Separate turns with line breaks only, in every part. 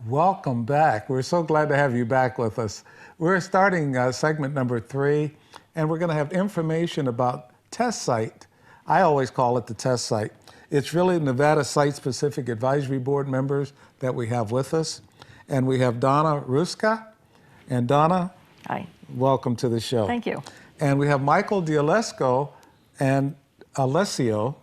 Welcome back. We're so glad to have you back with us. We're starting segment number 3, and we're going to have information about test site. I always call it the test site. It's really Nevada Site-Specific Advisory Board members that we have with us. And we have Donna Hruska. And Donna,
hi.
Welcome to the show.
Thank you.
And we have Michael Dalessio and Dalessio,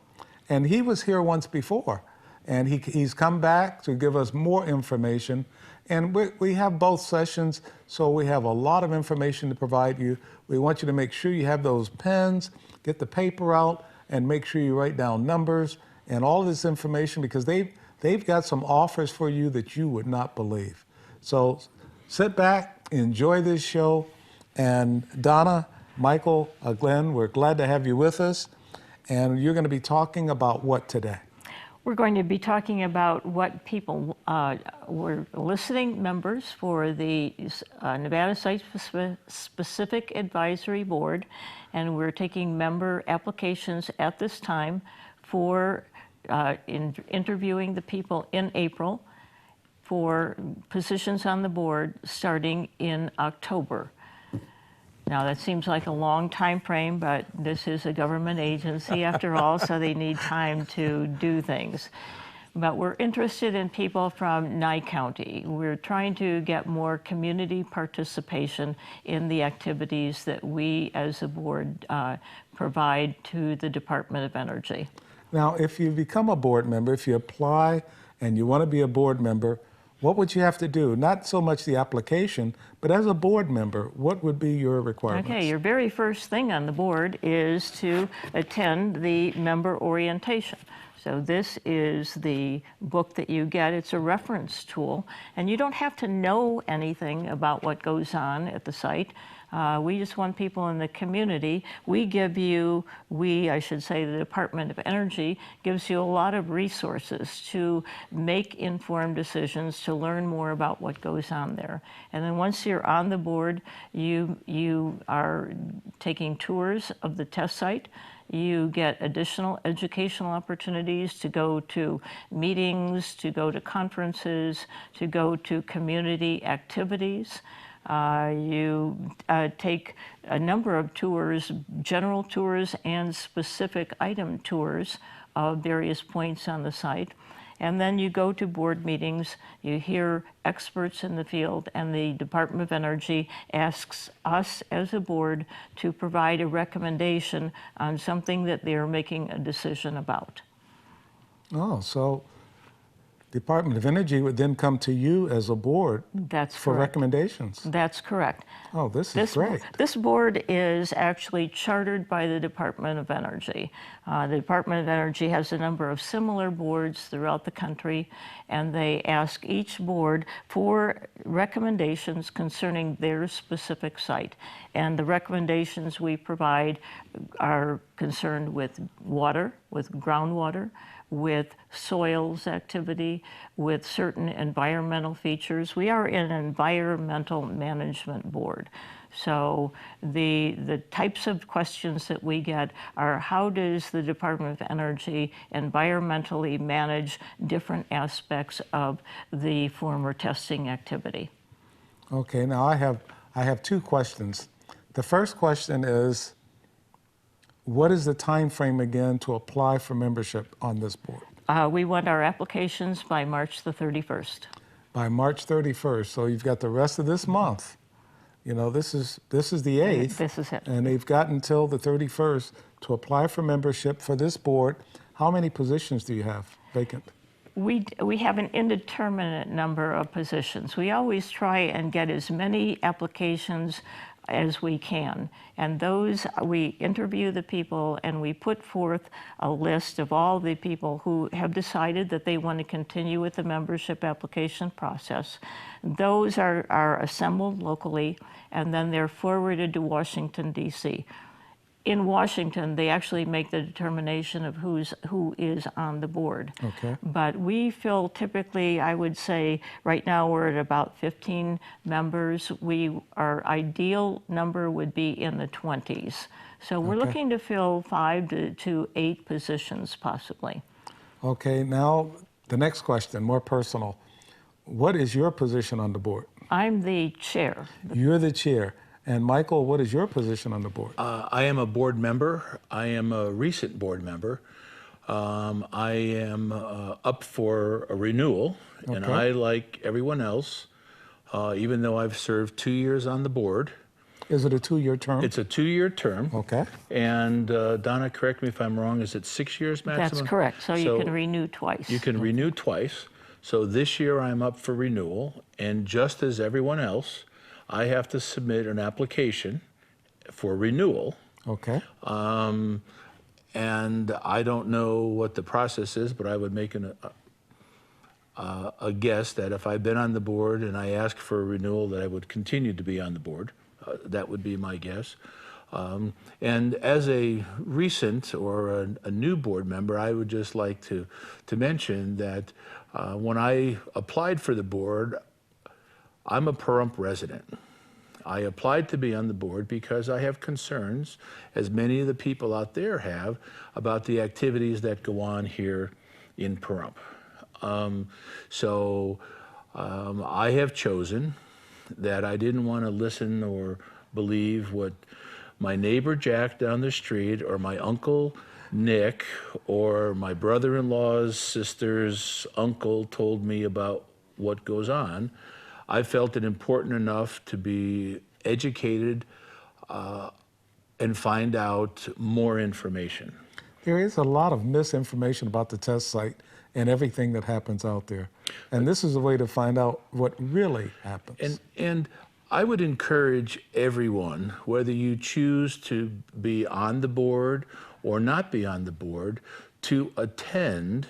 and he was here once before. And he's come back to give us more information. And we have both sessions, so we have a lot of information to provide you. We want you to make sure you have those pens, get the paper out, and make sure you write down numbers and all of this information, because they've got some offers for you that you would not believe. So sit back, enjoy this show. And Donna, Michael, Glenn, we're glad to have you with us. And you're going to be talking about what today?
We're going to be talking about what people were listening members for the Nevada Site-Specific Advisory Board, and we're taking member applications at this time for interviewing the people in April for positions on the board starting in October. Now, that seems like a long time frame, but this is a government agency after all, so they need time to do things. But we're interested in people from Nye County. We're trying to get more community participation in the activities that we as a board provide to the Department of Energy.
Now, if you become a board member, if you apply and you want to be a board member, what would you have to do? Not so much the application, but as a board member, what would be your requirements?
Okay, your very first thing on the board is to attend the member orientation. So this is the book that you get. It's a reference tool, and you don't have to know anything about what goes on at the site. We just want people in the community. I should say the Department of Energy gives you a lot of resources to make informed decisions, to learn more about what goes on there. And then once you're on the board, you are taking tours of the test site. You get additional educational opportunities to go to meetings, to go to conferences, to go to community activities. You take a number of tours, general tours and specific item tours of various points on the site. And then you go to board meetings, you hear experts in the field, and the Department of Energy asks us as a board to provide a recommendation on something that they're making a decision about.
Oh, so Department of Energy would then come to you as a board for recommendations.
That's correct.
Oh, this is great.
This board is actually chartered by the Department of Energy. The Department of Energy has a number of similar boards throughout the country, and they ask each board for recommendations concerning their specific site. And the recommendations we provide are concerned with water, with groundwater, with soils activity, with certain environmental features. We are an environmental management board. So the types of questions that we get are, how does the Department of Energy environmentally manage different aspects of the former testing activity?
Okay, now I have 2 questions. The first question is, what is the time frame again to apply for membership on this board?
We want our applications by March the 31st.
By March 31st, so you've got the rest of this month. You know, this is the 8th.
This is it.
And they've got until the 31st to apply for membership for this board. How many positions do you have vacant?
We have an indeterminate number of positions. We always try and get as many applications as we can. And those, we interview the people and we put forth a list of all the people who have decided that they want to continue with the membership application process. Those are assembled locally, and then they're forwarded to Washington, D.C. In Washington, they actually make the determination of who is on the board.
Okay.
But we fill typically, I would say, right now we're at about 15 members. Our ideal number would be in the 20s. So we're looking to fill 5 to 8 positions, possibly.
Okay, now the next question, more personal. what is your position on the board?
I'm the chair.
You're the chair. And Michael, what is your position on the board?
I am a board member. I am a recent board member. I am up for a renewal, and
Okay.
I, like everyone else, even though I've served 2 years on the board,
Is it a 2-year term?
it's a 2-year term.
Okay.
And Donna, correct me if I'm wrong, is it 6 years maximum?
That's correct. So you can renew twice.
You can renew twice. So this year I'm up for renewal, and just as everyone else, I have to submit an application for renewal.
Okay.
And I don't know what the process is, but I would make a guess that if I've been on the board and I ask for a renewal, that I would continue to be on the board. That would be my guess. And as a recent or a new board member, I would just like to mention that when I applied for the board, I'm a Pahrump resident. I applied to be on the board because I have concerns, as many of the people out there have, about the activities that go on here in Pahrump. I have chosen that I didn't want to listen or believe what my neighbor Jack down the street, or my uncle Nick, or my brother-in-law's sister's uncle told me about what goes on. I felt it important enough to be educated and find out more information.
There is a lot of misinformation about the test site and everything that happens out there. And this is a way to find out what really happens.
And I would encourage everyone, whether you choose to be on the board or not be on the board, to attend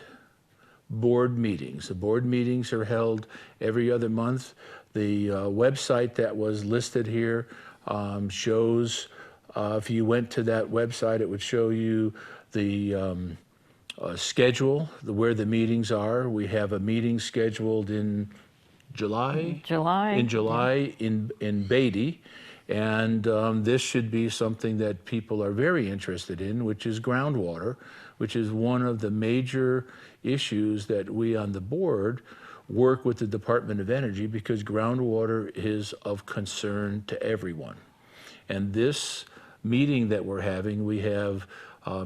board meetings. The board meetings are held every other month. The website that was listed here shows, if you went to that website, it would show you the schedule, where the meetings are. We have a meeting scheduled in July. In July in Beatty. And this should be something that people are very interested in, which is groundwater, which is one of the major issues that we on the board work with the Department of Energy, because groundwater is of concern to everyone. And this meeting that we're having, we have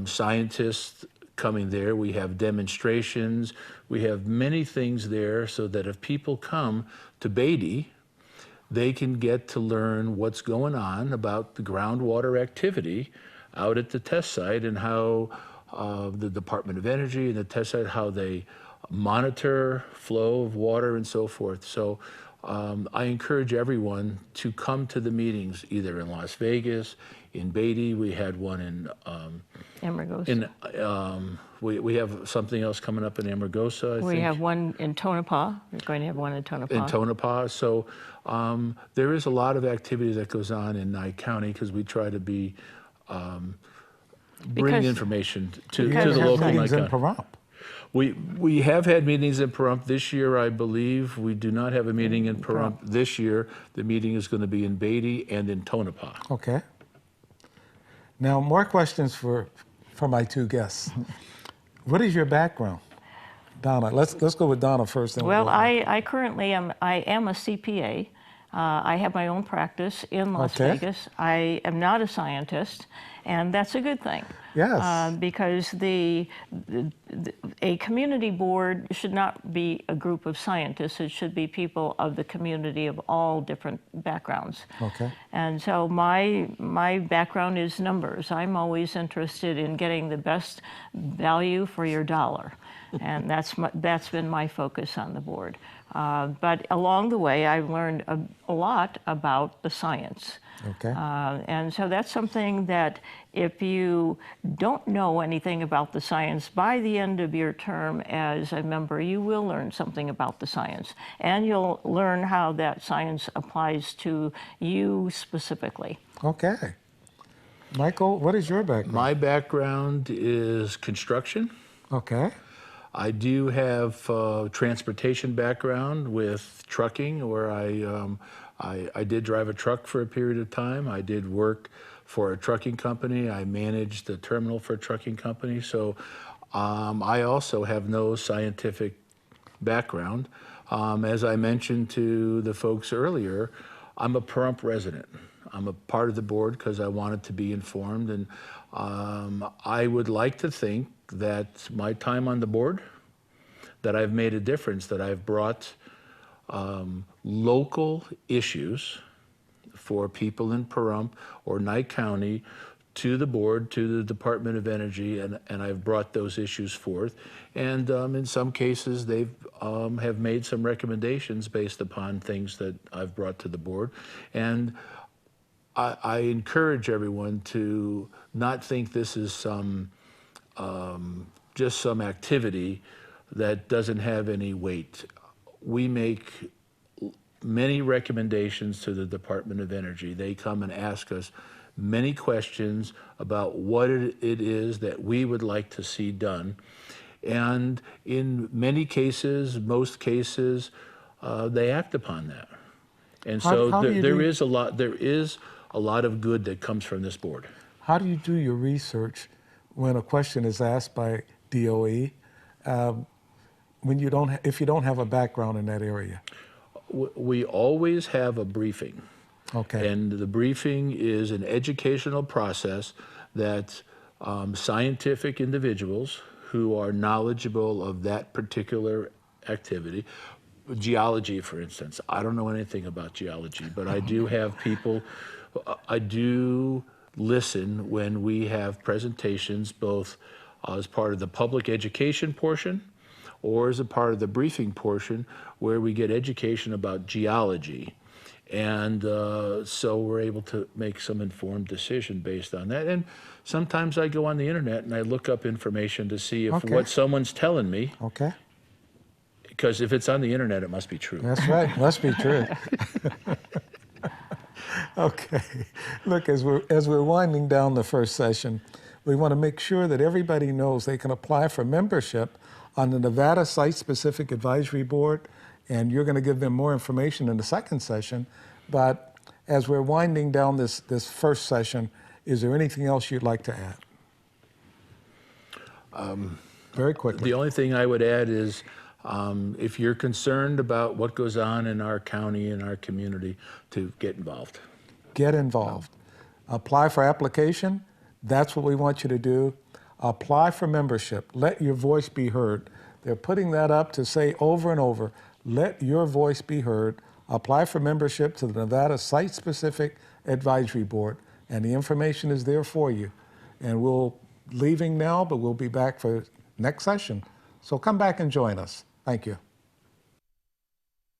scientists coming there, we have demonstrations, we have many things there, so that if people come to Beatty, they can get to learn what's going on about the groundwater activity out at the test site, and how the Department of Energy and the test site, how they monitor flow of water and so forth. So I encourage everyone to come to the meetings, either in Las Vegas, in Beatty. We had one in
Amargosa.
We have something else coming up in Amargosa, I think.
We have one in Tonopah. We're going to have one in Tonopah.
In Tonopah. So there is a lot of activity that goes on in Nye County, because we try to be bring information to the local Nye
meetings in
County.
Pahrump.
We have had meetings in Pahrump this year, I believe. We do not have a meeting in Pahrump this year. The meeting is going to be in Beatty and in Tonopah.
Okay. Now, more questions for my two guests. What is your background? Donna, let's go with Donna first. Then
Well,
we'll go on.
I currently am a CPA. I have my own practice in Las Vegas. I am not a scientist, and that's a good thing.
Yes.
Because a community board should not be a group of scientists. It should be people of the community of all different backgrounds.
Okay.
And so my background is numbers. I'm always interested in getting the best value for your dollar. And that's been my focus on the board. But along the way, I've learned a lot about the science.
Okay.
And so that's something that if you don't know anything about the science, by the end of your term as a member, you will learn something about the science. And you'll learn how that science applies to you specifically.
Okay. Michael, what is your background?
My background is construction.
Okay.
I do have transportation background with trucking, where I did drive a truck for a period of time. I did work for a trucking company. I managed the terminal for a trucking company. So I also have no scientific background. As I mentioned to the folks earlier, I'm a Pahrump resident. I'm a part of the board because I wanted to be informed, and I would like to think that my time on the board, that I've made a difference, that I've brought local issues for people in Pahrump or Nye County to the board, to the Department of Energy, and I've brought those issues forth. And in some cases, they've have made some recommendations based upon things that I've brought to the board. And I encourage everyone to not think this is some just some activity that doesn't have any weight. We make many recommendations to the Department of Energy. They come and ask us many questions about what it is that we would like to see done. And in many cases, most cases, they act upon that. And so there is a lot of good that comes from this board.
How do you do your research when a question is asked by DOE if you don't have a background in that area?
We always have a briefing.
Okay.
And the briefing is an educational process that scientific individuals who are knowledgeable of that particular activity, geology, for instance. I don't know anything about geology, but I do have people, I do listen when we have presentations, both as part of the public education portion or as a part of the briefing portion, where we get education about geology. And so we're able to make some informed decision based on that. And sometimes I go on the internet and I look up information to see if what someone's telling me,
Okay.
because if it's on the internet, it must be true.
That's right. Must be true. Okay. Look, as we're winding down the first session, we want to make sure that everybody knows they can apply for membership on the Nevada Site-Specific Advisory Board, and you're going to give them more information in the second session. But as we're winding down this first session, is there anything else you'd like to add? Very quickly.
The only thing I would add is if you're concerned about what goes on in our county and our community, to get involved.
Get involved. Apply for application. That's what we want you to do. Apply for membership. Let your voice be heard. They're putting that up to say over and over, let your voice be heard. Apply for membership to the Nevada Site-Specific Advisory Board, and the information is there for you. And we're leaving now, but we'll be back for next session. So come back and join us. Thank you.